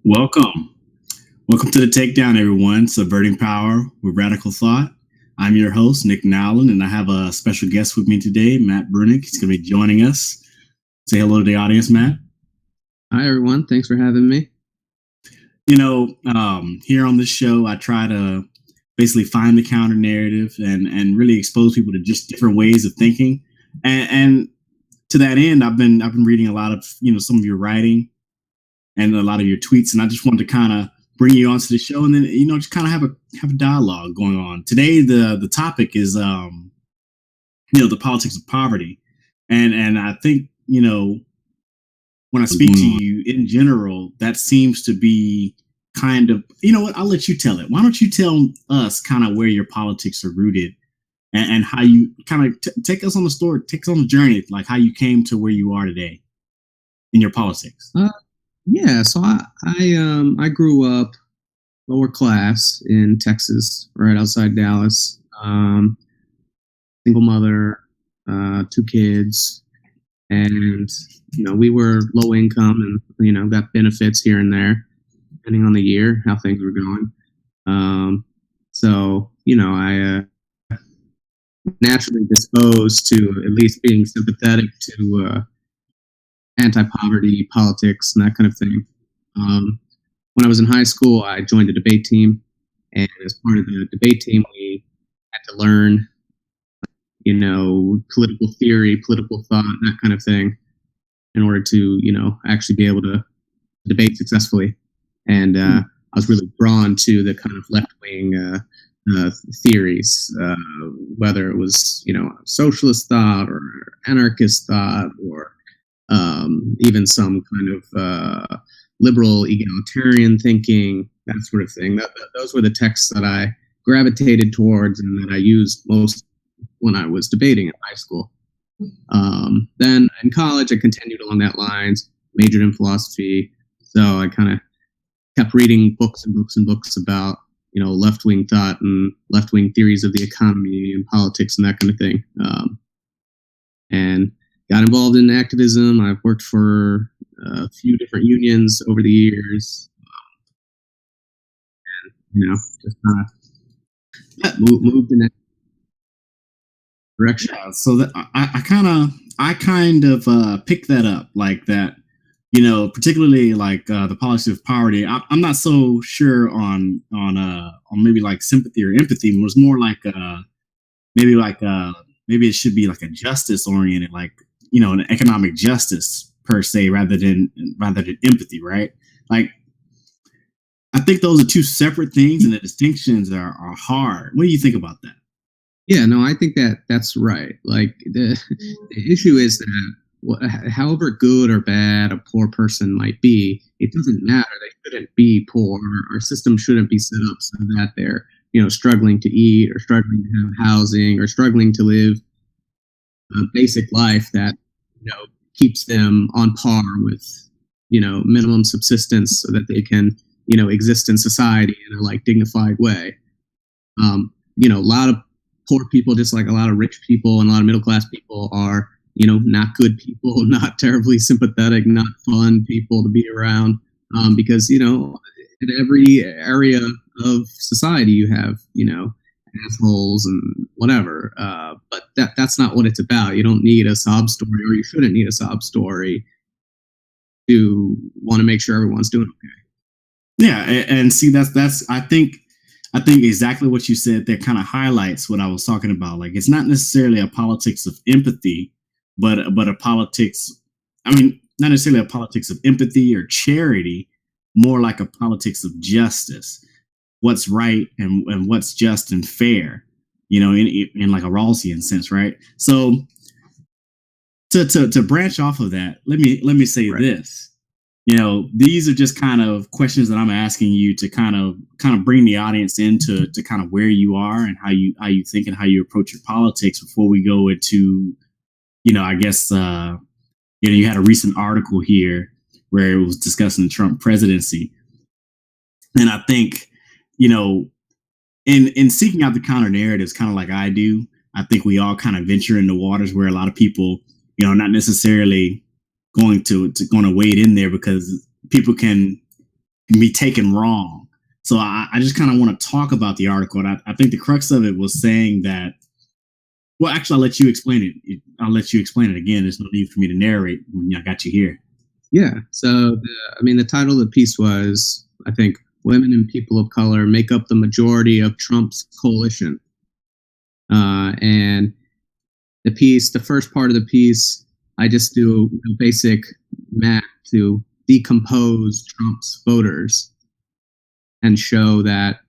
Welcome. Welcome to the Takedown, everyone. Subverting power with radical thought. I'm your host, Nick Nowlin, and I have a special guest with me today, Matt Bruenig. He's going to be joining us. Say hello to the audience, Matt. Hi, everyone. Thanks for having me. Here on this show, I try to basically find the counter narrative and really expose people to just different ways of thinking. And to that end, I've been reading a lot of some of your writing and a lot of your tweets, and I just wanted to kind of bring you onto the show, and then just kind of have a dialogue going on. Today, the topic is the politics of poverty, and I think when I speak to you in general, that seems to be kind of what, I'll let you tell it. Why don't you tell us kind of where your politics are rooted and how you kind of take us on the story, take us on the journey, like how you came to where you are today in your politics. Yeah, so I grew up lower class in Texas, right outside Dallas. Single mother, 2 kids, and we were low income, and got benefits here and there, depending on the year how things were going. I naturally disposed to at least being sympathetic to anti-poverty politics and that kind of thing. When I was in high school, I joined a debate team, and as part of the debate team, we had to learn, political theory, political thought, that kind of thing, in order to, actually be able to debate successfully. And I was really drawn to the kind of left-wing theories, whether it was, socialist thought or anarchist thought, or even some kind of liberal egalitarian thinking, that sort of thing. Those were the texts that I gravitated towards and that I used most when I was debating in high school. Then in college, I continued along that lines, majored in philosophy. So I kind of kept reading books and books and books about, left-wing thought and left-wing theories of the economy and politics and that kind of thing. And got involved in activism. I've worked for a few different unions over the years, and just kind of moved in that direction. Yeah, so that I kind of picked that up, like that. Particularly like the politics of poverty. I'm not so sure on maybe like sympathy or empathy. It was more like maybe it should be like a justice oriented, like an economic justice per se, rather than empathy, right? Like, I think those are two separate things, and the distinctions are hard. What do you think about that? Yeah, no, I think that's right. Like the issue is that however good or bad a poor person might be, it doesn't matter. They shouldn't be poor. Our system shouldn't be set up so that they're struggling to eat, or struggling to have housing, or struggling to live a basic life that keeps them on par with minimum subsistence, so that they can exist in society in a like dignified way. A lot of poor people, just like a lot of rich people and a lot of middle class people, are not good people, not terribly sympathetic, not fun people to be around, because in every area of society you have assholes and whatever, but that's not what it's about. You don't need a sob story, or you shouldn't need a sob story to want to make sure everyone's doing okay. Yeah, and see, that's I think exactly what you said there kind of highlights what I was talking about. Like, it's not necessarily a politics of empathy, but a politics, not necessarily a politics of empathy or charity, more like a politics of justice. What's right and what's just and fair, in like a Rawlsian sense, right? So to branch off of that, let me say this. These are just kind of questions that I'm asking you to kind of bring the audience into to kind of where you are and how you think and how you approach your politics before we go into, I guess, you had a recent article here where it was discussing the Trump presidency. And I think, in seeking out the counter narratives, kind of like I do, I think we all kind of venture into waters where a lot of people, not necessarily going to wade in there, because people can be taken wrong. So I just kind of want to talk about the article. And I think the crux of it was saying that, well, actually, I'll let you explain it. I'll let you explain it again. There's no need for me to narrate when I got you here. Yeah. So, the title of the piece was, I think, Women and People of Color Make Up the Majority of Trump's Coalition. And the first part of the piece, I just do basic math to decompose Trump's voters and show that,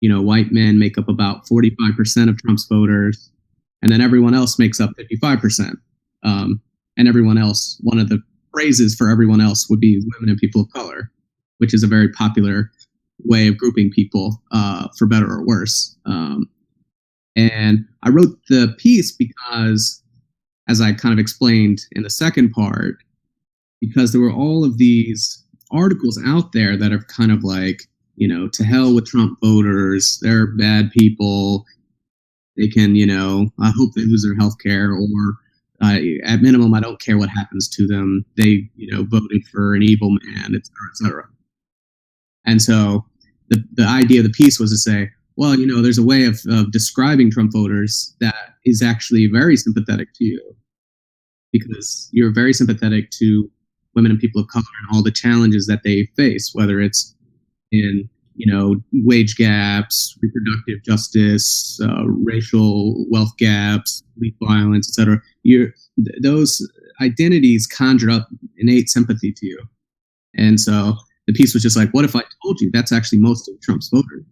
white men make up about 45% of Trump's voters, and then everyone else makes up 55%. And everyone else, one of the phrases for everyone else would be women and people of color, which is a very popular way of grouping people, for better or worse. And I wrote the piece because, as I kind of explained in the second part, because there were all of these articles out there that are kind of like, to hell with Trump voters, they're bad people, they can, I hope they lose their health care, or at minimum, I don't care what happens to them, they, voted for an evil man, et cetera, et cetera. And so the idea of the piece was to say, well, there's a way of describing Trump voters that is actually very sympathetic to you, because you're very sympathetic to women and people of color and all the challenges that they face, whether it's in, wage gaps, reproductive justice, racial wealth gaps, police violence, etc. Those identities conjure up innate sympathy to you. And so the piece was just like, what if I told you that's actually most of Trump's voters?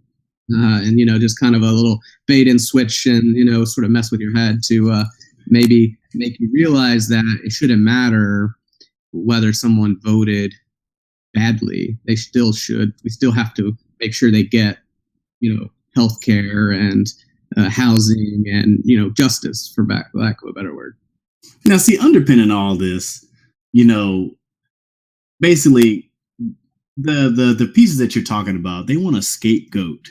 And, just kind of a little bait and switch and, sort of mess with your head to maybe make you realize that it shouldn't matter whether someone voted badly. They still should. We still have to make sure they get, health care and housing and, justice, for lack of a better word. Now, see, underpinning all this, basically the pieces that you're talking about, they want a scapegoat.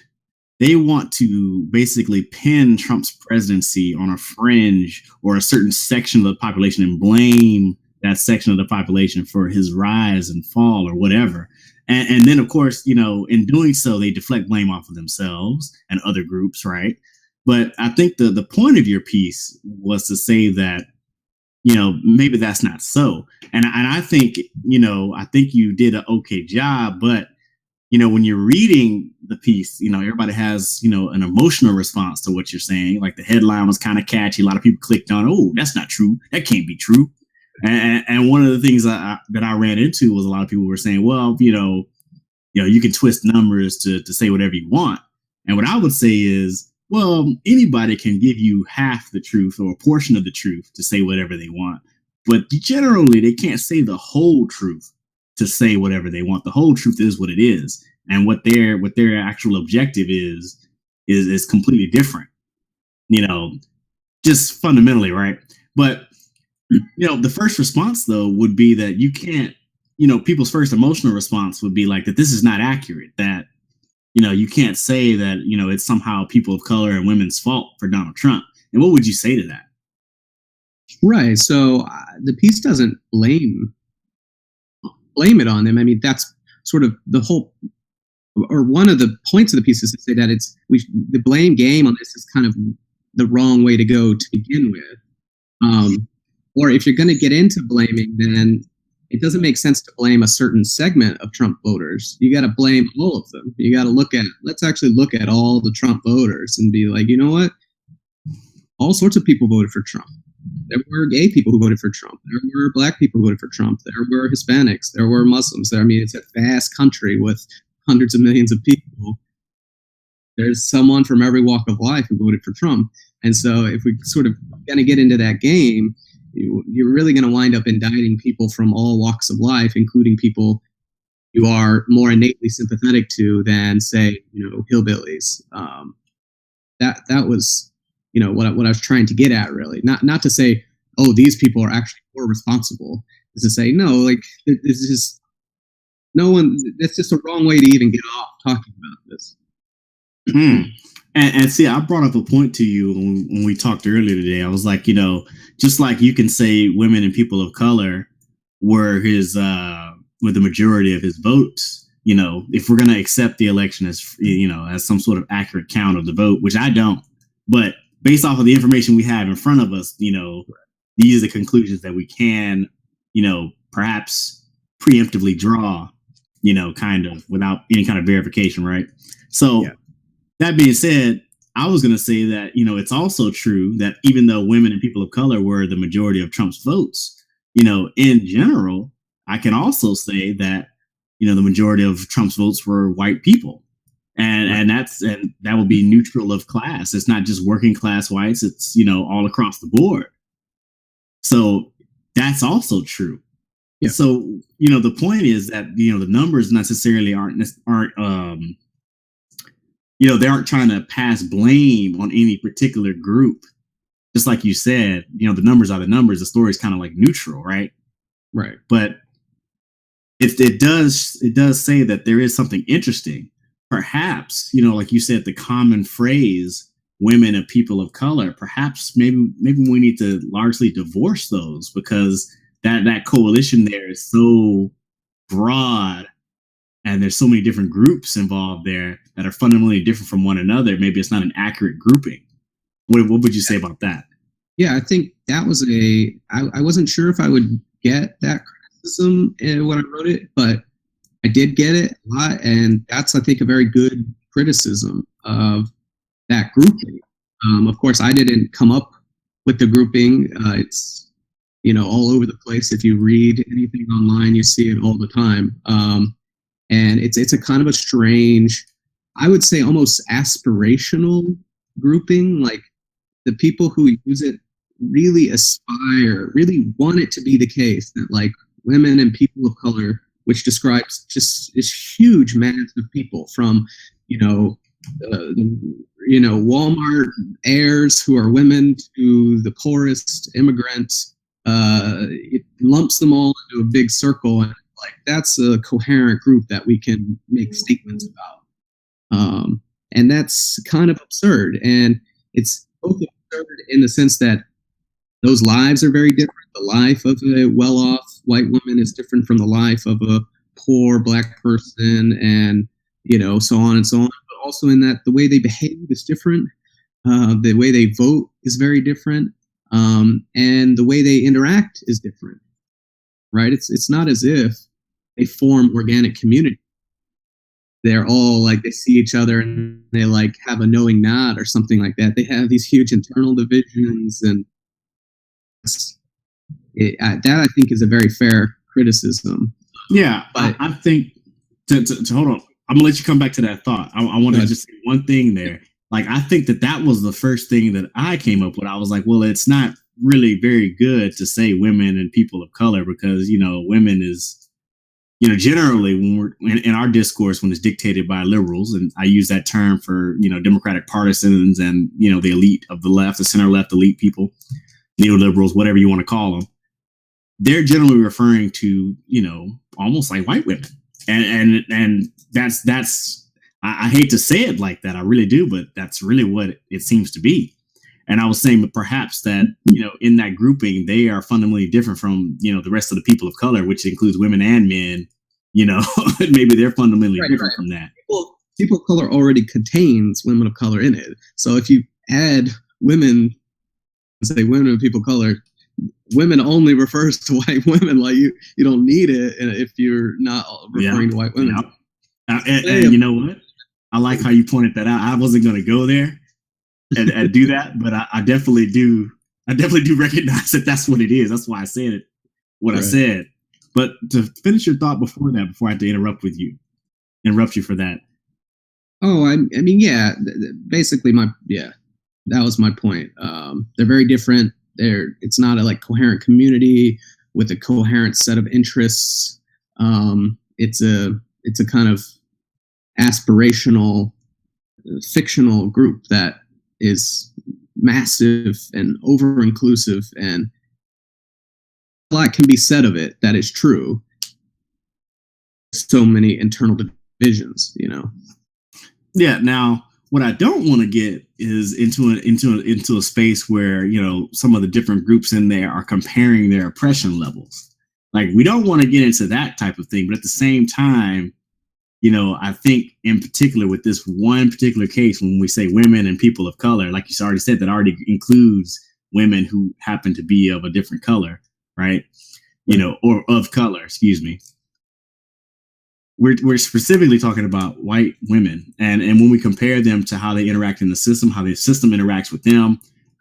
They want to basically pin Trump's presidency on a fringe or a certain section of the population and blame that section of the population for his rise and fall or whatever. And then, of course, in doing so, they deflect blame off of themselves and other groups, right? But I think the point of your piece was to say that, maybe that's not so. And I think, I think you did an okay job, but when you're reading the piece, everybody has, an emotional response to what you're saying. Like the headline was kind of catchy. A lot of people clicked on, oh, that's not true. That can't be true. And one of the things that I ran into was a lot of people were saying, well, you can twist numbers to say whatever you want. And what I would say is, well, anybody can give you half the truth or a portion of the truth to say whatever they want. But generally, they can't say the whole truth to say whatever they want. The whole truth is what it is. And what their actual objective is completely different, just fundamentally, right? But the first response, though, would be that you can't, people's first emotional response would be like that this is not accurate, that, you can't say that, it's somehow people of color and women's fault for Donald Trump. And what would you say to that? Right. So the piece doesn't blame it on them. I mean, that's sort of the whole, or one of the points of the piece is to say that the blame game on this is kind of the wrong way to go to begin with. Or if you're going to get into blaming, then it doesn't make sense to blame a certain segment of Trump voters. You got to blame all of them. You got to let's actually look at all the Trump voters and be like, you know what? All sorts of people voted for Trump. There were gay people who voted for Trump. There were black people who voted for Trump. There were Hispanics. There were Muslims. It's a vast country with hundreds of millions of people. There's someone from every walk of life who voted for Trump. And so if we sort of going to get into that game, you're really going to wind up indicting people from all walks of life, including people you are more innately sympathetic to than, say, hillbillies. That was, what I was trying to get at, really. Not to say, oh, these people are actually more responsible. Is to say, no, like, it's just no one. That's just a wrong way to even get off talking about this. And see, I brought up a point to you when we talked earlier today. I was like, just like you can say women and people of color were the majority of his votes, if we're going to accept the election as, as some sort of accurate count of the vote, which I don't, but based off of the information we have in front of us, these are the conclusions that we can, perhaps preemptively draw, kind of without any kind of verification, right? So that being said, I was going to say that, it's also true that even though women and people of color were the majority of Trump's votes, in general, I can also say that, the majority of Trump's votes were white people. And that would be neutral of class. It's not just working class whites. It's, all across the board. So that's also true. Yeah. So, the point is that, the numbers necessarily aren't they aren't trying to pass blame on any particular group. Just like you said, the numbers are the numbers. The story is kind of like neutral, right? Right. But it does say that there is something interesting. Perhaps, like you said, the common phrase, women and people of color, perhaps maybe we need to largely divorce those, because that coalition there is so broad and there's so many different groups involved there that are fundamentally different from one another. Maybe it's not an accurate grouping. What would you say about that? Yeah, I think that was I wasn't sure if I would get that criticism when I wrote it, but I did get it a lot, and that's, I think, a very good criticism of that grouping. Of course, I didn't come up with the grouping. It's, all over the place. If you read anything online, you see it all the time. And it's a kind of a strange, I would say almost aspirational grouping. Like, the people who use it really aspire, really want it to be the case that, like, women and people of color, which describes just this huge mass of people from, Walmart heirs who are women to the poorest immigrants. It lumps them all into a big circle, and like, that's a coherent group that we can make statements about. And that's kind of absurd. And it's both absurd in the sense that those lives are very different. The life of a well-off white woman is different from the life of a poor black person, and so on and so on. But also in that the way they behave is different. The way they vote is very different. And the way they interact is different, right? It's not as if they form organic community. They're all like, they see each other and they like have a knowing nod or something like that. They have these huge internal divisions, and that I think is a very fair criticism. Yeah, but I think to hold on, I'm gonna let you come back to that thought. I want to just say one thing there. Like, I think that was the first thing that I came up with. I was like, well, it's not really very good to say women and people of color, because, women is, generally when we're in our discourse, when it's dictated by liberals, and I use that term for, Democratic partisans and, the elite of the left, the center left elite people, neoliberals, whatever you want to call them, they're generally referring to, almost like white women. And that's, I hate to say it like that, I really do, but that's really what it seems to be. And I was saying that perhaps that, in that grouping, they are fundamentally different from, the rest of the people of color, which includes women and men, maybe they're fundamentally different from that. People of color already contains women of color in it. So if you add women, say women and people of color, women only refers to white women. Like, you don't need it if you're not referring to white women. Yeah. And you know what? I like how you pointed that out. I wasn't going to go there and do that, but I definitely do. I definitely do recognize that that's what it is. That's why I said it, I said. But to finish your thought before that, before I had to interrupt you for that. Oh, I mean, yeah. Basically, that was my point. They're very different. It's not a like coherent community with a coherent set of interests. It's a kind of aspirational, fictional group that is massive and over-inclusive, and a lot can be said of it that is true. So many internal divisions, Yeah. Now, what I don't want to get is into a space where, some of the different groups in there are comparing their oppression levels. Like, we don't want to get into that type of thing, but at the same time, I think in particular with this one particular case, when we say women and people of color, like you already said, that already includes women who happen to be of a different color, right? Or of color, excuse me. We're specifically talking about white women, and when we compare them to how they interact in the system, how the system interacts with them,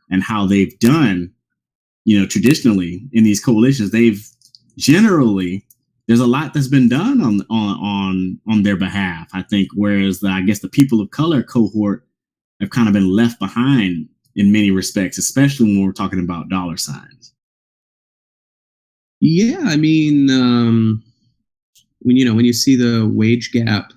and how they've done, traditionally in these coalitions, they've generally, there's a lot that's been done on their behalf, I think, whereas I guess the people of color cohort have kind of been left behind in many respects, especially when we're talking about dollar signs. Yeah, I mean, when you see the wage gap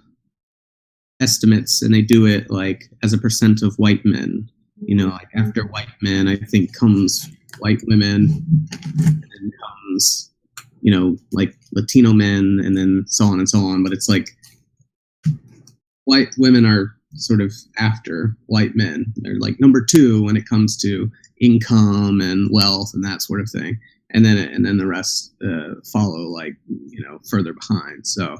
estimates and they do it like as a percent of white men, like after white men, I think comes white women, and then comes like Latino men, and then so on and so on. But it's like white women are sort of after white men. They're like number 2 when it comes to income and wealth and that sort of thing. And then the rest follow, like, further behind. So,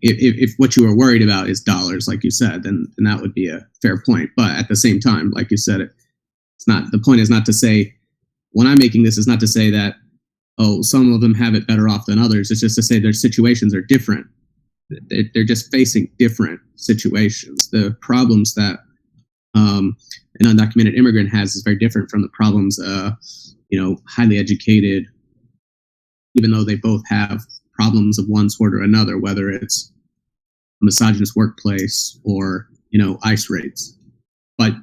if what you were worried about is dollars, like you said, then that would be a fair point. But at the same time, like you said, it's not, the point is not to say, when I'm making this, is not to say that, oh, some of them have it better off than others. It's just to say their situations are different. They're just facing different situations. The problems that an undocumented immigrant has is very different from the problems highly educated, even though they both have problems of one sort or another, whether it's a misogynist workplace or ICE raids. But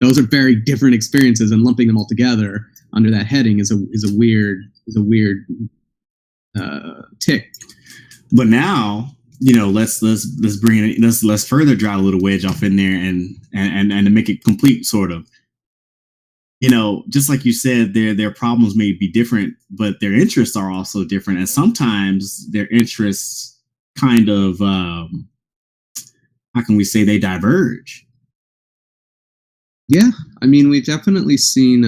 those are very different experiences, and lumping them all together under that heading is a weird tick. But now, let's bring it. Let's further drive a little wedge off in there and to make it complete, sort of. Just like you said, their problems may be different, but their interests are also different, and sometimes their interests kind of how can we say, they diverge. Yeah, I mean, we've definitely seen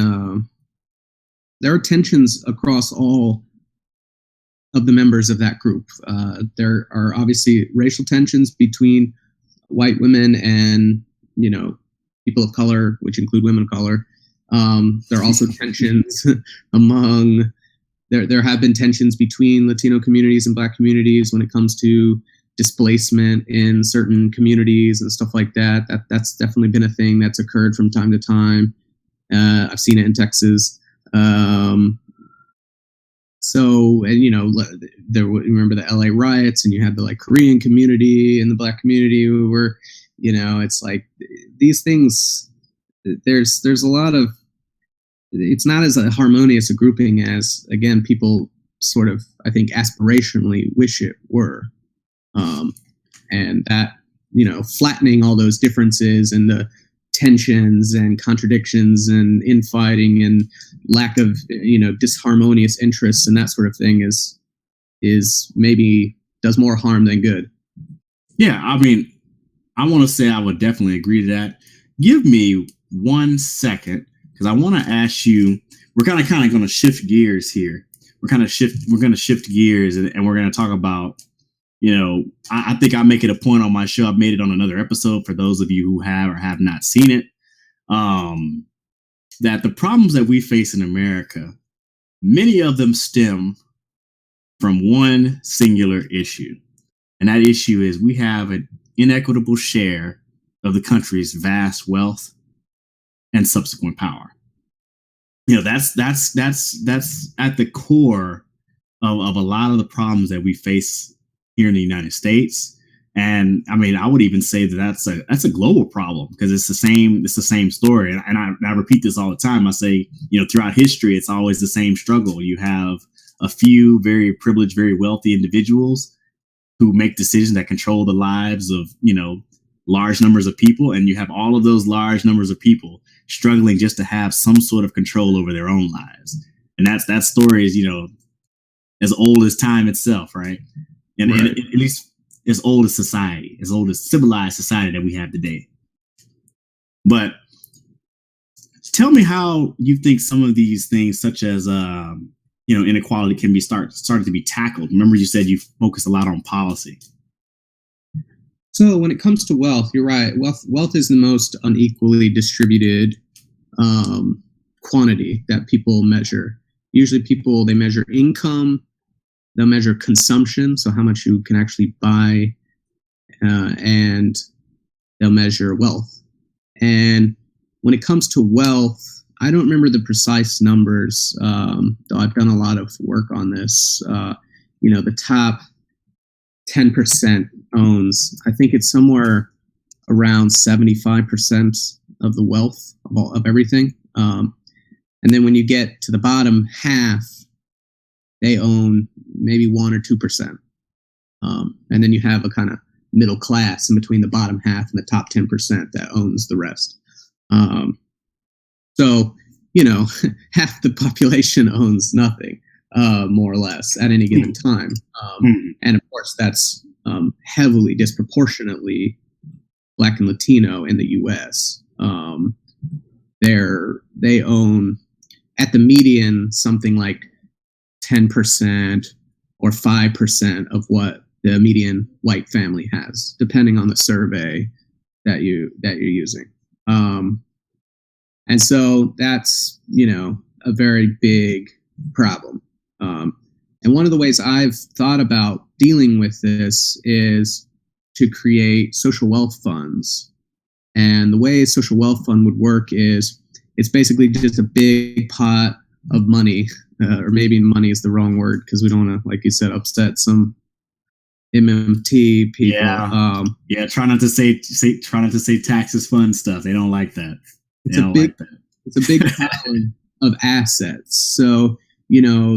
there are tensions across all of the members of that group. There are obviously racial tensions between white women and, people of color, which include women of color. There are also tensions among, there have been tensions between Latino communities and Black communities when it comes to displacement in certain communities and stuff like that. That's definitely been a thing that's occurred from time to time. I've seen it in Texas. So, and remember the LA riots, and you had the Korean community and the Black community who were, it's like these things. There's a lot of, it's not as a harmonious a grouping as, again, people sort of, I think, aspirationally wish it were. And that, flattening all those differences and the tensions and contradictions and infighting and lack of, disharmonious interests and that sort of thing is maybe does more harm than good. Yeah, I mean, I want to say I would definitely agree to that. Give me 1 second, because I want to ask you, we're kind of going to shift gears here. We're going to shift gears, and we're going to talk about, I think I make it a point on my show. I've made it on another episode for those of you who have or have not seen it, that the problems that we face in America, many of them stem from one singular issue. And that issue is we have an inequitable share of the country's vast wealth and subsequent power. That's at the core of a lot of the problems that we face here in the United States. And I mean, I would even say that that's a global problem, because it's the same story. And I repeat this all the time. I say, throughout history, it's always the same struggle. You have a few very privileged, very wealthy individuals who make decisions that control the lives of, large numbers of people. And you have all of those large numbers of people struggling just to have some sort of control over their own lives. And that story is, as old as time itself, right? And, right. And at least as old as society, as old as civilized society that we have today. But tell me how you think some of these things, such as inequality can be started to be tackled? Remember, you said you focus a lot on policy. So when it comes to wealth, you're right. Wealth is the most unequally distributed quantity that people measure. Usually they measure income, they'll measure consumption, so how much you can actually buy, and they'll measure wealth. And when it comes to wealth, I don't remember the precise numbers, though I've done a lot of work on this. The top 10% owns, I think it's somewhere around 75% of the wealth of everything. And then when you get to the bottom half, they own maybe 1 or 2%. And then you have a kind of middle class in between the bottom half and the top 10% that owns the rest. So, half the population owns nothing, more or less, at any given time. And of course, that's heavily, disproportionately Black and Latino in the U.S. They own, at the median, something like 10% or 5% of what the median white family has, depending on the survey that you're using. And so that's, a very big problem. And one of the ways I've thought about dealing with this is to create social wealth funds. And the way a social wealth fund would work is it's basically just a big pot of money, or maybe money is the wrong word because we don't want to, like you said, upset some MMT people. Yeah. Try not to say taxes fund stuff. They don't like that. It's a big pile of assets. So,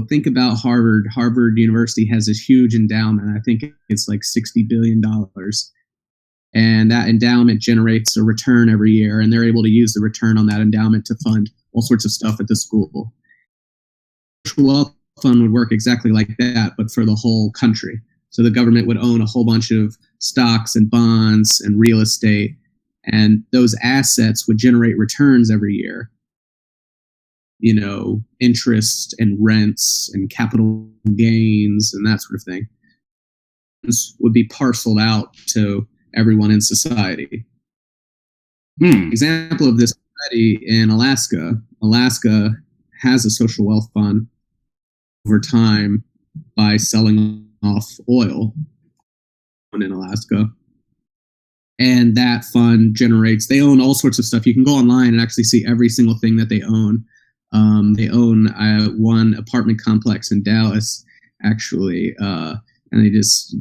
think about Harvard. Harvard University has this huge endowment. I think it's like $60 billion. And that endowment generates a return every year. And they're able to use the return on that endowment to fund all sorts of stuff at the school. Social wealth fund would work exactly like that, but for the whole country. So the government would own a whole bunch of stocks and bonds and real estate. And those assets would generate returns every year. Interest and rents and capital gains and that sort of thing. This would be parceled out to everyone in society. Example of this already in Alaska. Alaska has a social wealth fund over time by selling off oil in Alaska. And that fund generates, they own all sorts of stuff. You can go online and actually see every single thing that they own. They own one apartment complex in Dallas, actually, and they just...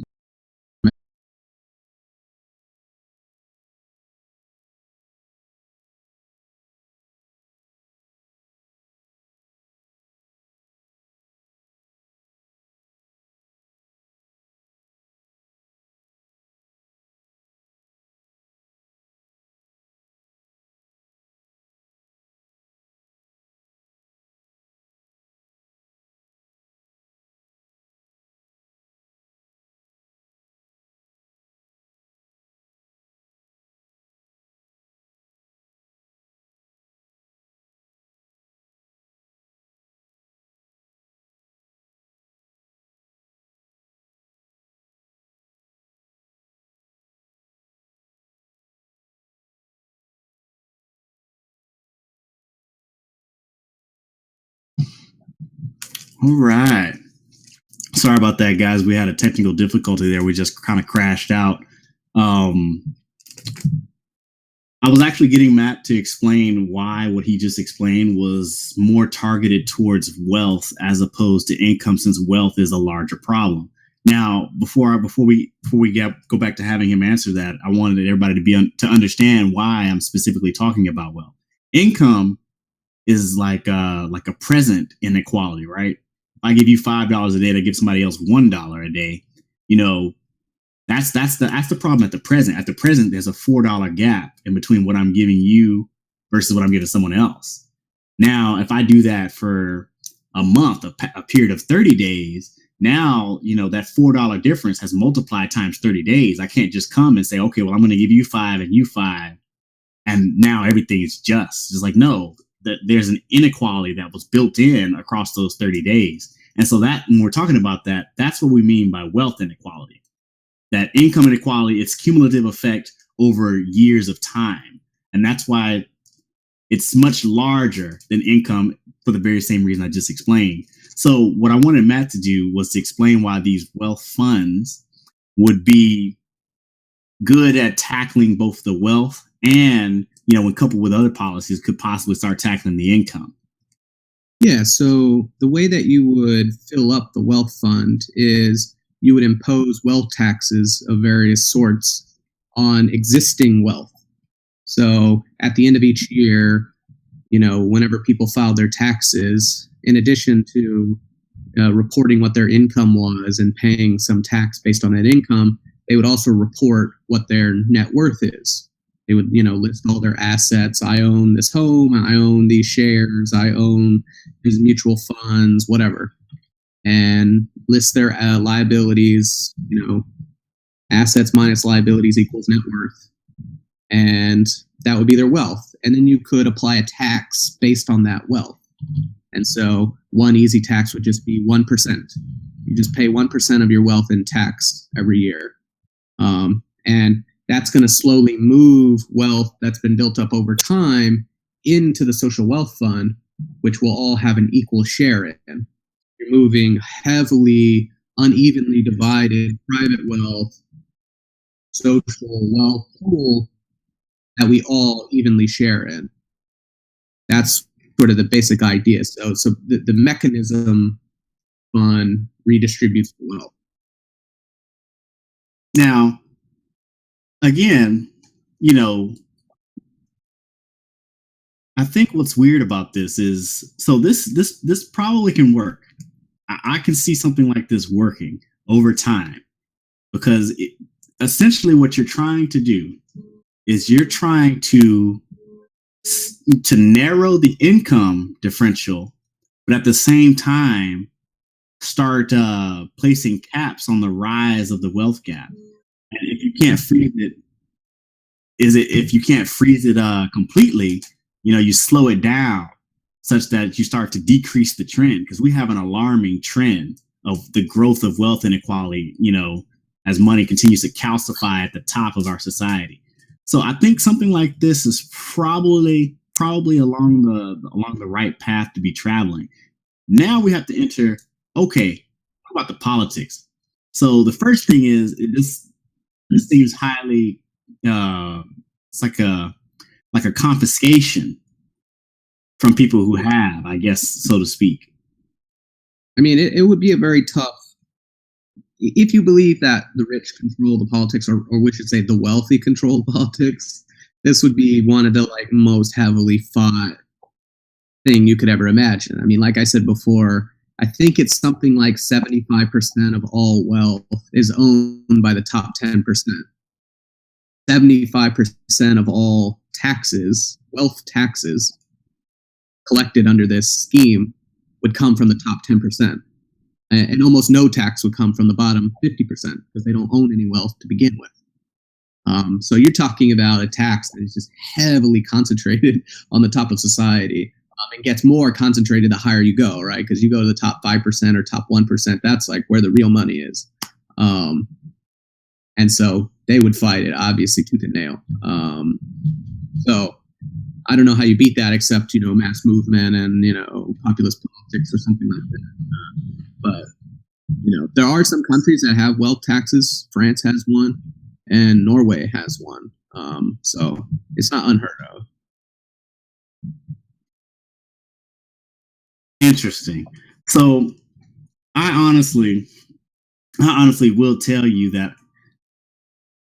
All right. Sorry about that, guys. We had a technical difficulty there. We just kind of crashed out. I was actually getting Matt to explain why what he just explained was more targeted towards wealth as opposed to income, since wealth is a larger problem. Now, before we go back to having him answer that, I wanted everybody to understand why I'm specifically talking about wealth. Income is like a present inequality, right? If I give you $5 a day to give somebody else $1 a day, that's the problem at the present. At the present, there's a $4 gap in between what I'm giving you versus what I'm giving someone else. Now, if I do that for a month, a period of 30 days, now, that $4 difference has multiplied times 30 days. I can't just come and say, okay, well, I'm going to give you 5 and you 5. And now everything is just. It's like, no, that there's an inequality that was built in across those 30 days. And so that when we're talking about that, that's what we mean by wealth inequality. That income inequality, its cumulative effect over years of time. And that's why it's much larger than income for the very same reason I just explained. So what I wanted Matt to do was to explain why these wealth funds would be good at tackling both the wealth and, when coupled with other policies, could possibly start tackling the income. Yeah, so the way that you would fill up the wealth fund is you would impose wealth taxes of various sorts on existing wealth. So at the end of each year, whenever people filed their taxes, in addition to reporting what their income was and paying some tax based on that income, they would also report what their net worth is. They would, list all their assets. I own this home. I own these shares. I own these mutual funds, whatever. And list their liabilities, assets minus liabilities equals net worth. And that would be their wealth. And then you could apply a tax based on that wealth. And so one easy tax would just be 1%. You just pay 1% of your wealth in tax every year. And that's going to slowly move wealth that's been built up over time into the social wealth fund, which will all have an equal share in. You're moving heavily, unevenly divided private wealth, social wealth pool that we all evenly share in. That's sort of the basic idea. So the mechanism fund redistributes the wealth. Now, again, I think what's weird about this is, so this probably can work. I can see something like this working over time, because essentially what you're trying to do is you're trying to narrow the income differential, but at the same time start placing caps on the rise of the wealth gap. And if you can't freeze it completely, you slow it down such that you start to decrease the trend, because we have an alarming trend of the growth of wealth inequality, as money continues to calcify at the top of our society. So I think something like this is probably along the right path to be traveling. Now we have to enter, okay, what about the politics? So the first thing is, this seems highly it's like a confiscation from people who have, I guess, so to speak. I mean, it would be a very tough, if you believe that the rich control the politics, or we should say the wealthy control politics, this would be one of the most heavily fought thing you could ever imagine. I mean, like I said before, I think it's something like 75% of all wealth is owned by the top 10%. 75% of all taxes, wealth taxes, collected under this scheme would come from the top 10%. And almost no tax would come from the bottom 50%, because they don't own any wealth to begin with. So you're talking about a tax that is just heavily concentrated on the top of society. And gets more concentrated the higher you go, right? Because you go to the top 5% or top 1%, that's where the real money is. And so they would fight it, obviously, tooth and nail. So I don't know how you beat that, except, mass movement and, populist politics or something like that. But, there are some countries that have wealth taxes. France has one and Norway has one. So it's not unheard of. Interesting. So I honestly will tell you that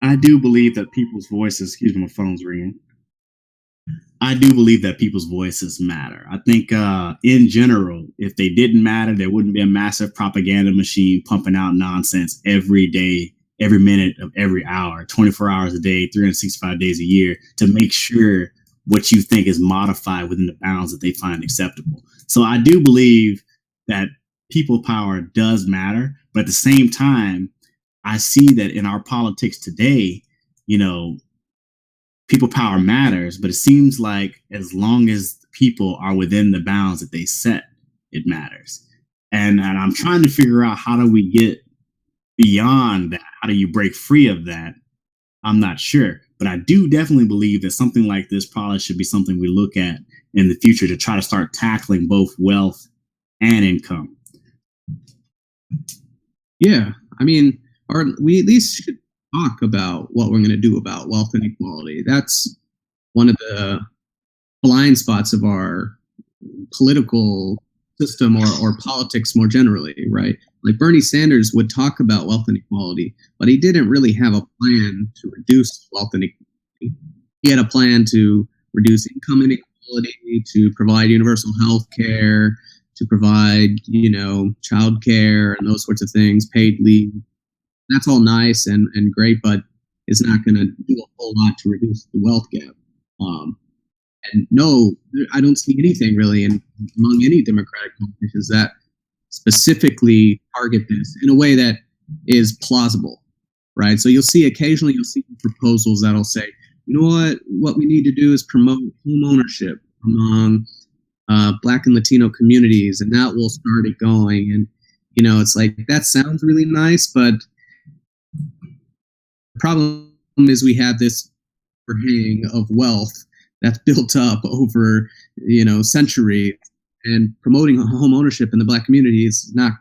I do believe that people's voices, excuse me, my phone's ringing. I do believe that people's voices matter. I think in general, if they didn't matter, there wouldn't be a massive propaganda machine pumping out nonsense every day, every minute of every hour, 24 hours a day, 365 days a year, to make sure what you think is modified within the bounds that they find acceptable. So I do believe that people power does matter, but at the same time, I see that in our politics today, people power matters, but it seems like as long as people are within the bounds that they set, it matters. And I'm trying to figure out, how do we get beyond that? How do you break free of that? I'm not sure, but I do definitely believe that something like this probably should be something we look at in the future to try to start tackling both wealth and income. Yeah, I mean, or we at least should talk about what we're going to do about wealth inequality. That's one of the blind spots of our political system or politics more generally, right? Like Bernie Sanders would talk about wealth inequality, but he didn't really have a plan to reduce wealth inequality. He had a plan to reduce income inequality, to provide universal health care, to provide, child care and those sorts of things, paid leave. That's all nice and great, but it's not going to do a whole lot to reduce the wealth gap. And no, I don't see anything really among any Democratic politicians that specifically target this in a way that is plausible, right? So occasionally you'll see proposals that'll say, you know what we need to do is promote home ownership among Black and Latino communities, and that will start it going. And, it's like, that sounds really nice, but the problem is we have this overhang of wealth that's built up over, centuries, and promoting home ownership in the Black community is not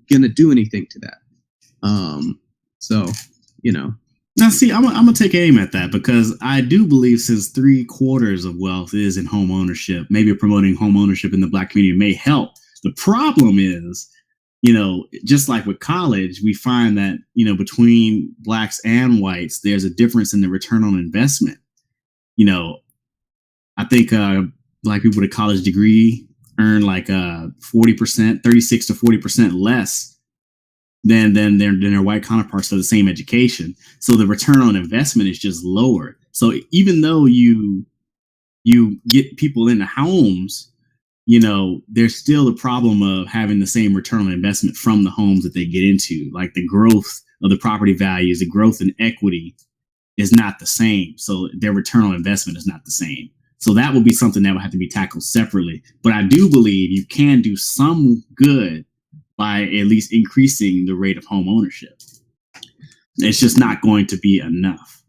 going to do anything to that. Now, see, I'm gonna take aim at that, because I do believe, since 3/4 of wealth is in home ownership, maybe promoting home ownership in the Black community may help. The problem is, just like with college, we find that, between Blacks and whites, there's a difference in the return on investment. I think Black people with a college degree earn like 40%, 36 to 40% less than their white counterparts for the same education. So the return on investment is just lower. So even though you get people into homes, there's still the problem of having the same return on investment from the homes that they get into. Like, the growth of the property values, the growth in equity is not the same. So their return on investment is not the same. So that will be something that will have to be tackled separately. But I do believe you can do some good by at least increasing the rate of home ownership. It's just not going to be enough.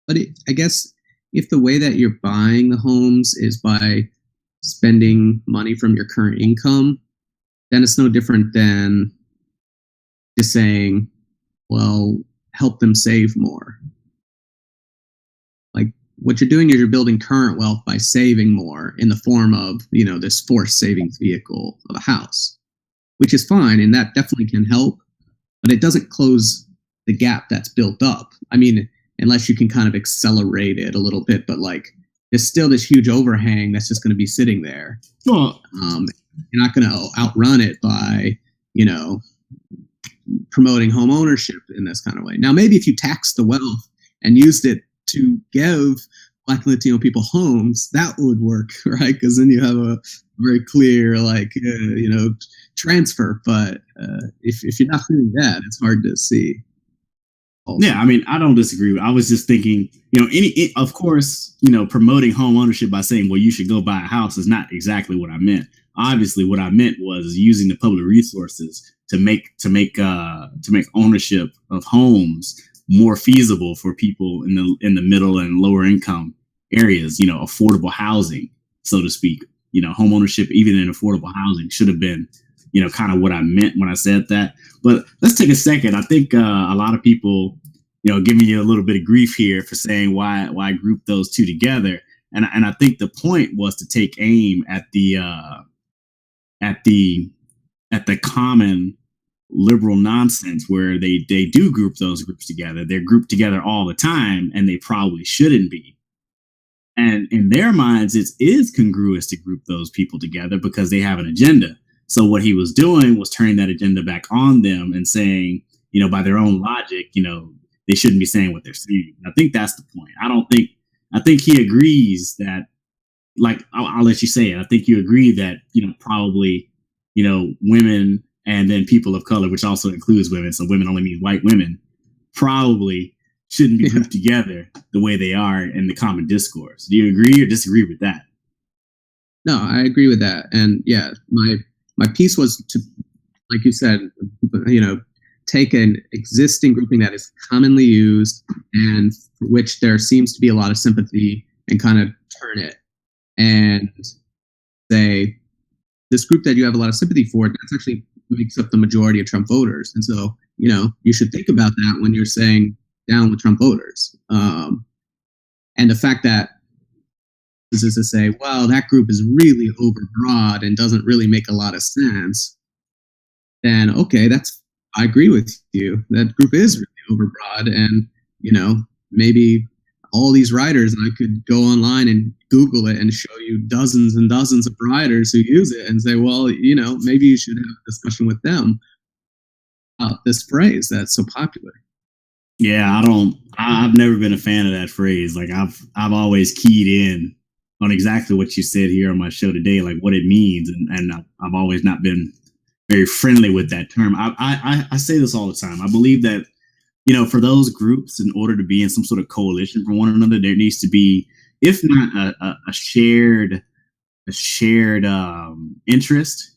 But I guess if the way that you're buying the homes is by spending money from your current income, then it's no different than just saying, well, help them save more. Like, what you're doing is you're building current wealth by saving more in the form of, this forced savings vehicle of a house, which is fine, and that definitely can help, but it doesn't close the gap that's built up. I mean, unless you can kind of accelerate it a little bit, but like, there's still this huge overhang that's just going to be sitting there. Well, you're not going to outrun it by, promoting home ownership in this kind of way. Now, maybe if you tax the wealth and used it to give Black and Latino people homes, that would work, right? Because then you have a very clear, transfer. But if you're not doing that, it's hard to see. Also. Yeah, I mean, I don't disagree. I was just thinking, of course, promoting home ownership by saying, well, you should go buy a house is not exactly what I meant. Obviously, what I meant was using the public resources to make ownership of homes more feasible for people in the middle and lower income areas. Affordable housing, so to speak. Home ownership, even in affordable housing, should have been, kind of what I meant when I said that. But let's take a second. I think a lot of people, giving you a little bit of grief here for saying why group those two together. And I think the point was to take aim at the common liberal nonsense where they do group those groups together. They're grouped together all the time, and they probably shouldn't be. And in their minds, it is congruous to group those people together because they have an agenda. So what he was doing was turning that agenda back on them and saying, by their own logic, they shouldn't be saying what they're saying. I think that's the point. I think he agrees that, like, I'll let you say it. I think you agree that, probably, women and then people of color, which also includes women. So women only mean white women, probably shouldn't be grouped together the way they are in the common discourse. Do you agree or disagree with that? No, I agree with that. And yeah, my piece was to, like you said, take an existing grouping that is commonly used and for which there seems to be a lot of sympathy and kind of turn it and say, this group that you have a lot of sympathy for, that's actually makes up the majority of Trump voters. And so, you should think about that when you're saying down with Trump voters. And the fact that this is to say, well, that group is really overbroad and doesn't really make a lot of sense, then okay, I agree with you. That group is really overbroad, and maybe all these writers, and I could go online and Google it and show you dozens and dozens of writers who use it and say, well, maybe you should have a discussion with them about this phrase that's so popular. Yeah, I've never been a fan of that phrase. Like I've always keyed in on exactly what you said here on my show today, like what it means, and I've always not been very friendly with that term. I say this all the time. I believe that for those groups, in order to be in some sort of coalition for one another, there needs to be, if not a shared interest,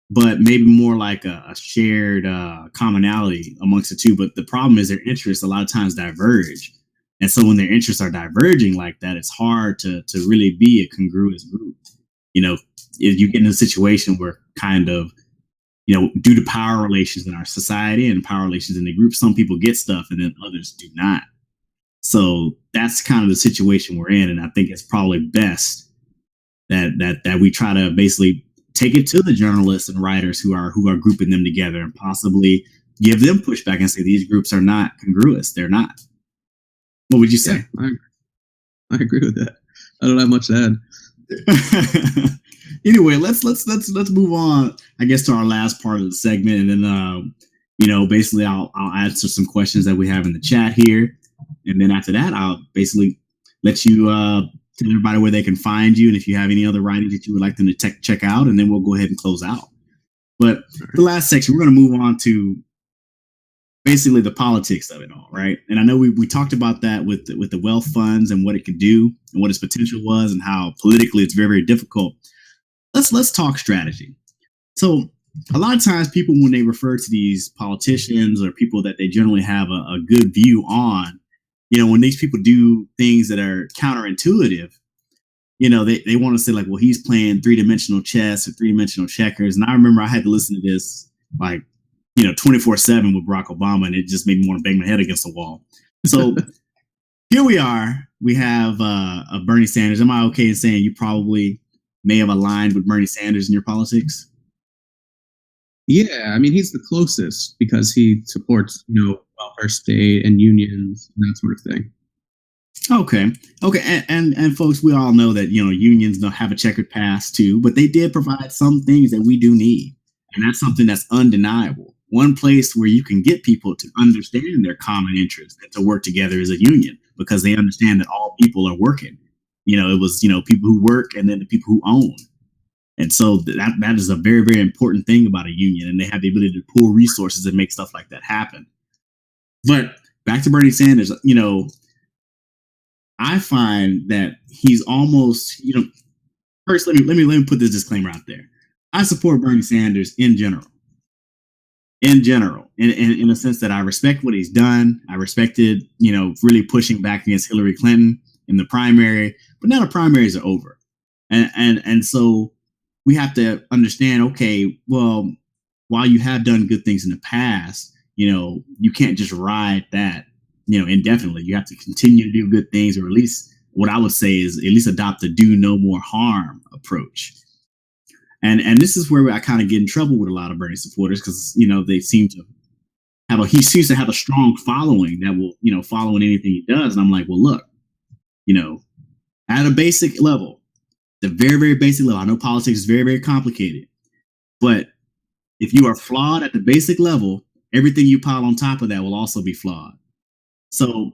but maybe more like a shared commonality amongst the two. But the problem is their interests a lot of times diverge. And so when their interests are diverging like that, it's hard to really be a congruous group. If you get in a situation where kind of, due to power relations in our society and power relations in the group, some people get stuff and then others do not. So that's kind of the situation we're in. And I think it's probably best that we try to basically take it to the journalists and writers who are grouping them together and possibly give them pushback and say these groups are not congruous. They're not. What would you say? Yeah, I agree with that. I don't have much to add. Anyway, let's move on, I guess, to our last part of the segment, and then basically I'll answer some questions that we have in the chat here, and then after that I'll basically let you tell everybody where they can find you, and if you have any other writings that you would like them to check out, and then we'll go ahead and close out. But the last section, we're going to move on to basically the politics of it all, right? And I know we talked about that with the wealth funds and what it could do and what its potential was and how politically it's very, very difficult. Let's talk strategy. So a lot of times people, when they refer to these politicians or people that they generally have a good view on, when these people do things that are counterintuitive, they want to say like, well, he's playing 3-dimensional chess or 3-dimensional checkers. And I remember I had to listen to this like 24/7 with Barack Obama, and it just made me want to bang my head against the wall. So here we are. We have a Bernie Sanders. Am I okay in saying you probably may have aligned with Bernie Sanders in your politics? Yeah, I mean, he's the closest because he supports, welfare state and unions and that sort of thing. Okay, and folks, we all know that unions don't have a checkered past too, but they did provide some things that we do need, and that's something that's undeniable. One place where you can get people to understand their common interests and to work together is a union, because they understand that all people are working. It was people who work and then the people who own, and so that is a very, very important thing about a union, and they have the ability to pool resources and make stuff like that happen. But back to Bernie Sanders, I find that he's almost, first let me put this disclaimer out there. I support Bernie Sanders in general, in a sense that I respect what he's done. I respected, really pushing back against Hillary Clinton in the primary, but now the primaries are over. And so we have to understand, okay, well, while you have done good things in the past, you can't just ride that, indefinitely. You have to continue to do good things, or at least what I would say is at least adopt a do no more harm approach. And this is where I kind of get in trouble with a lot of Bernie supporters, because, they seem to he seems to have a strong following that will, follow in anything he does. And I'm like, well, look, at a basic level, the very, very basic level, I know politics is very, very complicated, but if you are flawed at the basic level, everything you pile on top of that will also be flawed. So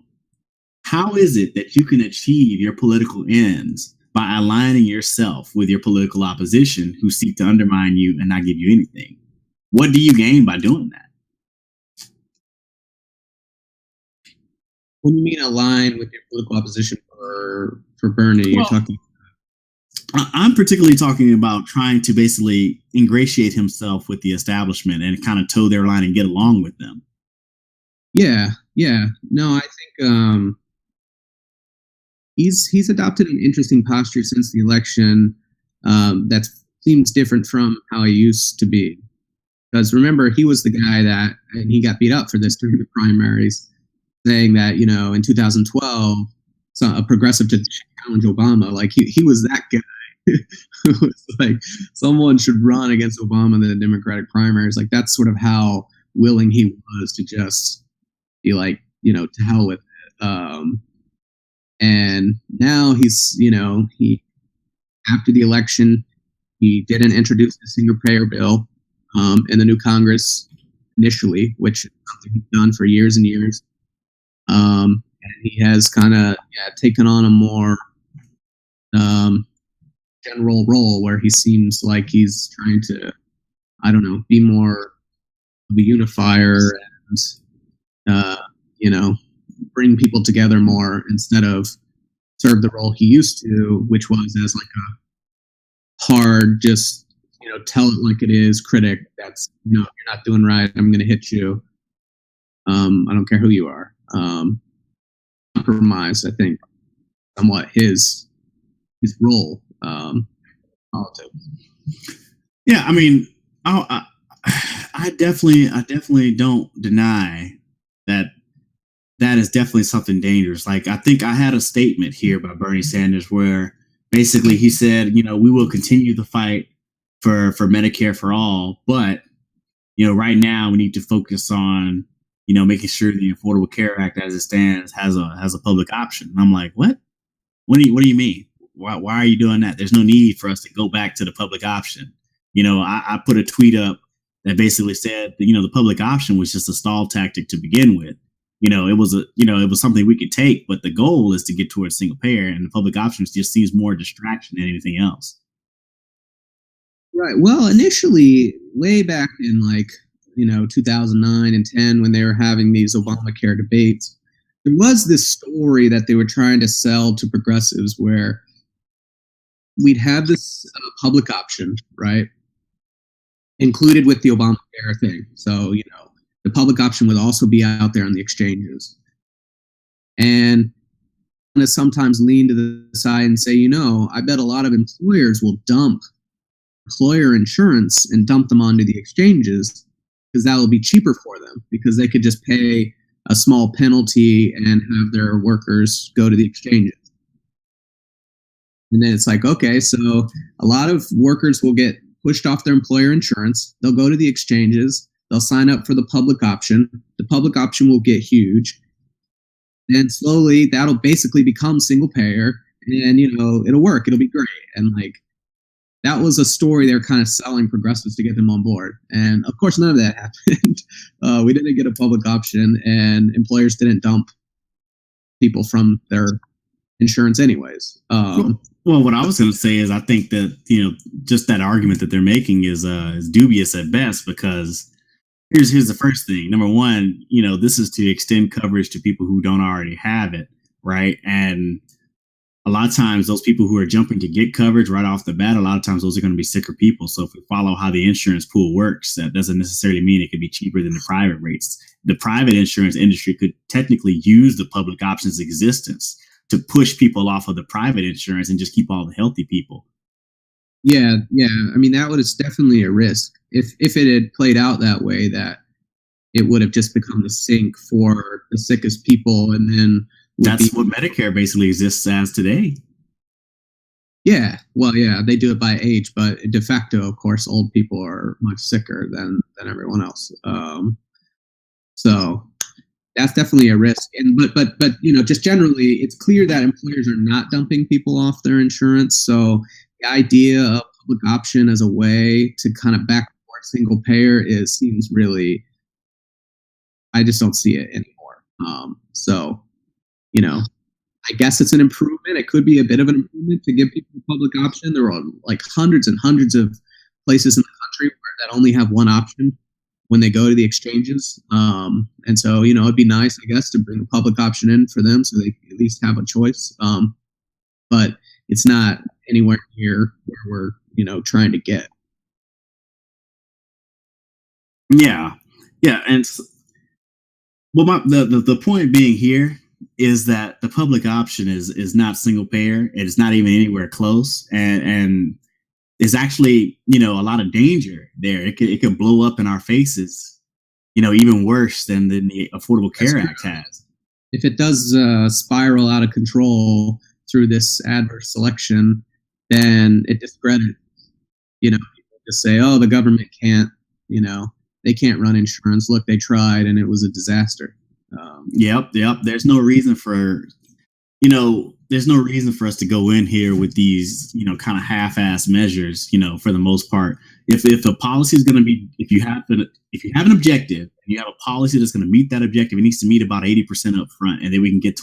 how is it that you can achieve your political ends by aligning yourself with your political opposition who seek to undermine you and not give you anything? What do you gain by doing that? When you mean align with your political opposition for Bernie, you're talking. I'm particularly talking about trying to basically ingratiate himself with the establishment and kind of toe their line and get along with them. Yeah, yeah. No, I think he's adopted an interesting posture since the election that seems different from how he used to be. Because remember, he was the guy that, and he got beat up for this during the primaries, saying that, you know, in 2012, a progressive to challenge Obama. Like, he was that guy. Who was like, someone should run against Obama in the Democratic primaries. Like, that's sort of how willing he was to just be like, you know, to hell with it. And now he's, you know, after the election, he didn't introduce the single payer bill in the new Congress initially, which is something he's done for years and years. And he has kind of taken on a more general role where he seems like he's trying to, I don't know, be more of a unifier and, you know, bring people together more instead of serve the role he used to, which was as like a hard, just, you know, tell it like it is critic. That's, no, you're not doing right. I'm going to hit you. I don't care who you are. Compromise, I think, somewhat his role. Politics. Yeah, I mean, I definitely don't deny that is definitely something dangerous. Like, I think I had a statement here by Bernie Sanders where basically he said, you know, we will continue the fight for Medicare for all, but, you know, right now we need to focus on, you know, making sure the Affordable Care Act as it stands has a public option. And I'm like, what do you mean? Why are you doing that? There's no need for us to go back to the public option. You know, I put a tweet up that basically said that, you know, the public option was just a stall tactic to begin with. You know, it was something we could take, but the goal is to get towards single payer, and the public option just seems more distraction than anything else. Right. Well, initially, way back in like, you know, 2009 and 10, when they were having these Obamacare debates, there was this story that they were trying to sell to progressives where we'd have this public option, right, included with the Obamacare thing. So, you know, the public option would also be out there on the exchanges. And to sometimes lean to the side and say, you know, I bet a lot of employers will dump employer insurance and dump them onto the exchanges because that will be cheaper for them because they could just pay a small penalty and have their workers go to the exchanges. And then it's like, okay, so a lot of workers will get pushed off their employer insurance. They'll go to the exchanges. They'll sign up for the public option. The public option will get huge. And slowly that'll basically become single payer. And, you know, it'll work. It'll be great. And like, that was a story they're kind of selling progressives to get them on board. And of course, none of that happened. We didn't get a public option, and employers didn't dump people from their insurance anyways. Well, what I was going to say is I think that, you know, just that argument that they're making is dubious at best, because here's the first thing. Number one, you know, this is to extend coverage to people who don't already have it, right? And a lot of times those people who are jumping to get coverage right off the bat, a lot of times those are going to be sicker people. So if we follow how the insurance pool works, that doesn't necessarily mean it could be cheaper than the private rates. The private insurance industry could technically use the public option's existence to push people off of the private insurance and just keep all the healthy people. Yeah. I mean, that was definitely a risk. If it had played out that way, that it would have just become the sink for the sickest people, and then that's what Medicare basically exists as today. Yeah, well, yeah, they do it by age, but de facto, of course, old people are much sicker than everyone else. So that's definitely a risk. And but you know, just generally, it's clear that employers are not dumping people off their insurance. So the idea of public option as a way to kind of backdoor single payer seems really, I just don't see it anymore. So, you know, I guess it's an improvement. It could be a bit of an improvement to give people a public option. There are like hundreds and hundreds of places in the country that only have one option when they go to the exchanges. And so, you know, it'd be nice, I guess, to bring a public option in for them so they at least have a choice. But it's not anywhere near where we're trying to get. Yeah, and the point being here is that the public option is not single payer. It's not even anywhere close, and is actually a lot of danger there. It could blow up in our faces, even worse than the Affordable Care Act has. If it does spiral out of control through this adverse selection, then it discredits, people just say, oh, the government can't, they can't run insurance. Look, they tried and it was a disaster. Yep. There's no reason for, there's no reason for us to go in here with these, kind of half-ass measures, for the most part. If a policy is going to be, if you have an objective and you have a policy that's going to meet that objective, it needs to meet about 80% up front, and then we can get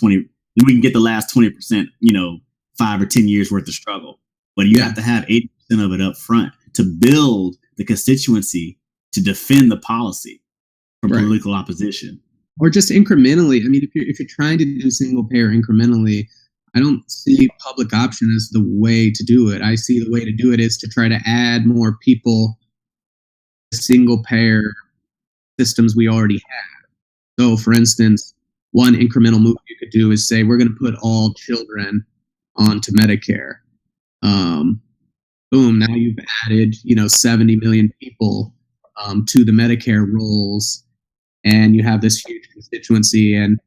the last 20%, 5 or 10 years worth of struggle. But you have to have 80% of it up front to build the constituency to defend the policy from political opposition. Or just incrementally. I mean, if you're trying to do single payer incrementally, I don't see public option as the way to do it. I see the way to do it is to try to add more people to single payer systems we already have. So, for instance, one incremental move you could do is say we're going to put all children onto Medicare. Boom! Now you've added 70 million people to the Medicare rolls, and you have this huge constituency, and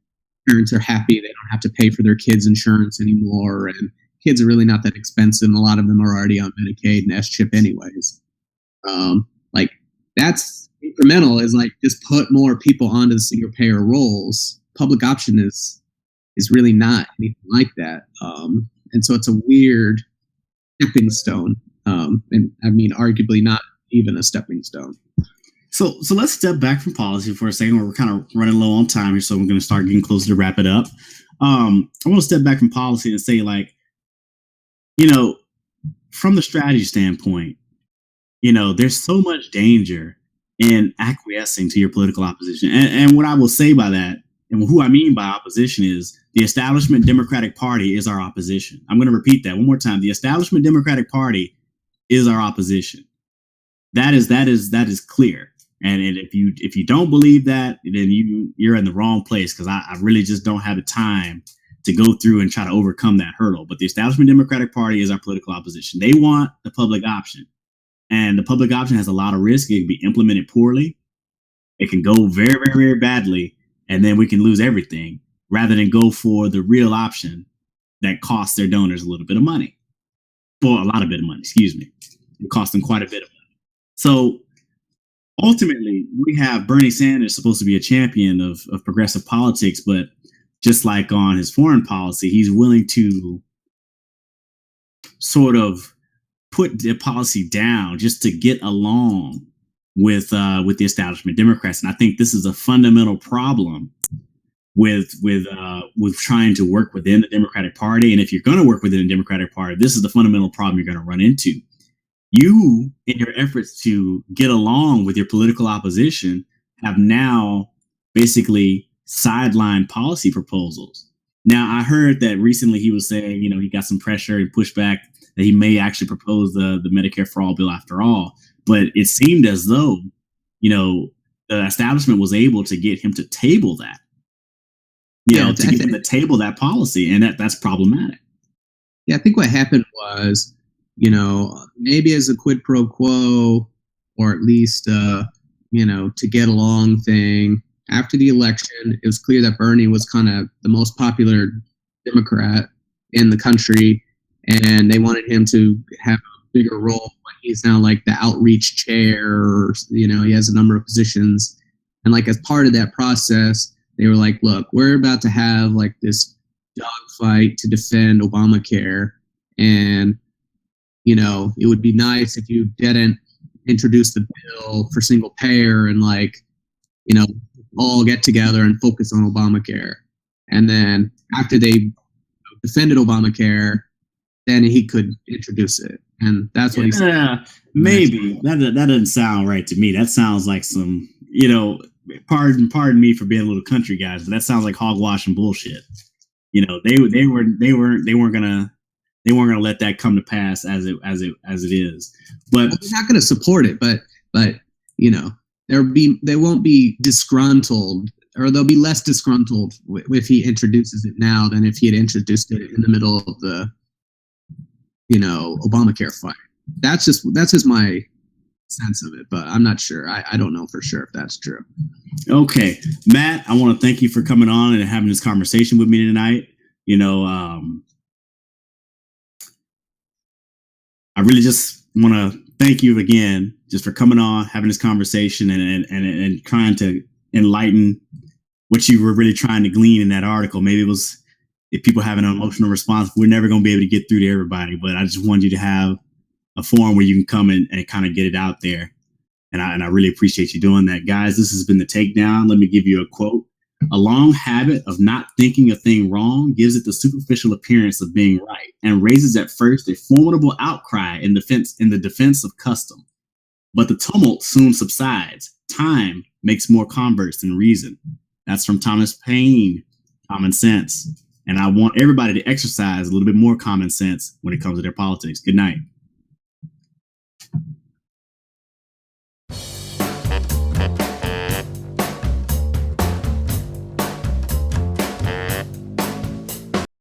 parents are happy they don't have to pay for their kids' insurance anymore, and kids are really not that expensive, and a lot of them are already on Medicaid and S-chip anyways. Like, that's incremental, is like just put more people onto the single payer rolls. Public option is really not anything like that. And so it's a weird stepping stone. And I mean, arguably not even a stepping stone. So let's step back from policy for a second. We're kind of running low on time here, so we're going to start getting closer to wrap it up. I want to step back from policy and say, like, from the strategy standpoint, there's so much danger in acquiescing to your political opposition. And what I will say by that, and who I mean by opposition, is the establishment Democratic Party is our opposition. I'm going to repeat that one more time. The establishment Democratic Party is our opposition. That is clear. And if you don't believe that, then you're in the wrong place, because I really just don't have the time to go through and try to overcome that hurdle. But the establishment Democratic Party is our political opposition. They want the public option, and the public option has a lot of risk. It can be implemented poorly. It can go very, very, very badly, and then we can lose everything, rather than go for the real option that costs their donors a little bit of money, or a lot of bit of money. Excuse me, it costs them quite a bit of money. So ultimately, we have Bernie Sanders supposed to be a champion of progressive politics, but just like on his foreign policy, he's willing to sort of put the policy down just to get along with the establishment Democrats. And I think this is a fundamental problem with trying to work within the Democratic Party. And if you're going to work within the Democratic Party, this is the fundamental problem you're going to run into. You, in your efforts to get along with your political opposition, have now basically sidelined policy proposals. Now, I heard that recently he was saying, he got some pressure and pushback that he may actually propose the Medicare for All bill after all. But it seemed as though, the establishment was able to get him to table that, to get him to table that policy. And that's problematic. Yeah, I think what happened was, maybe as a quid pro quo, or at least, to get along thing. After the election, it was clear that Bernie was kind of the most popular Democrat in the country, and they wanted him to have a bigger role. He's now like the outreach chair, or, he has a number of positions. And like as part of that process, they were like, look, we're about to have like this dogfight to defend Obamacare. And, it would be nice if you didn't introduce the bill for single payer and all get together and focus on Obamacare. And then after they defended Obamacare, then he could introduce it. And that's what he said. Maybe. That doesn't sound right to me. That sounds like some, pardon me for being a little country guys, but that sounds like hogwash and bullshit. They weren't gonna they weren't going to let that come to pass as it is. But they're not going to support it. But you know, they won't be disgruntled, or they'll be less disgruntled if he introduces it now than if he had introduced it in the middle of the, you know, Obamacare fight. That's just my sense of it, but I'm not sure. I don't know for sure if that's true. Okay, Matt, I want to thank you for coming on and having this conversation with me tonight. You know, I really just want to thank you again just for coming on, having this conversation, and trying to enlighten what you were really trying to glean in that article. Maybe it was, if people have an emotional response, we're never going to be able to get through to everybody, but I just wanted you to have a forum where you can come and kind of get it out there. And I really appreciate you doing that. Guys, this has been The Takedown. Let me give you a quote. A long habit of not thinking a thing wrong gives it the superficial appearance of being right and raises at first a formidable outcry in the defense of custom. But the tumult soon subsides. Time makes more converts than reason. That's from Thomas Paine, Common Sense. And I want everybody to exercise a little bit more common sense when it comes to their politics. Good night.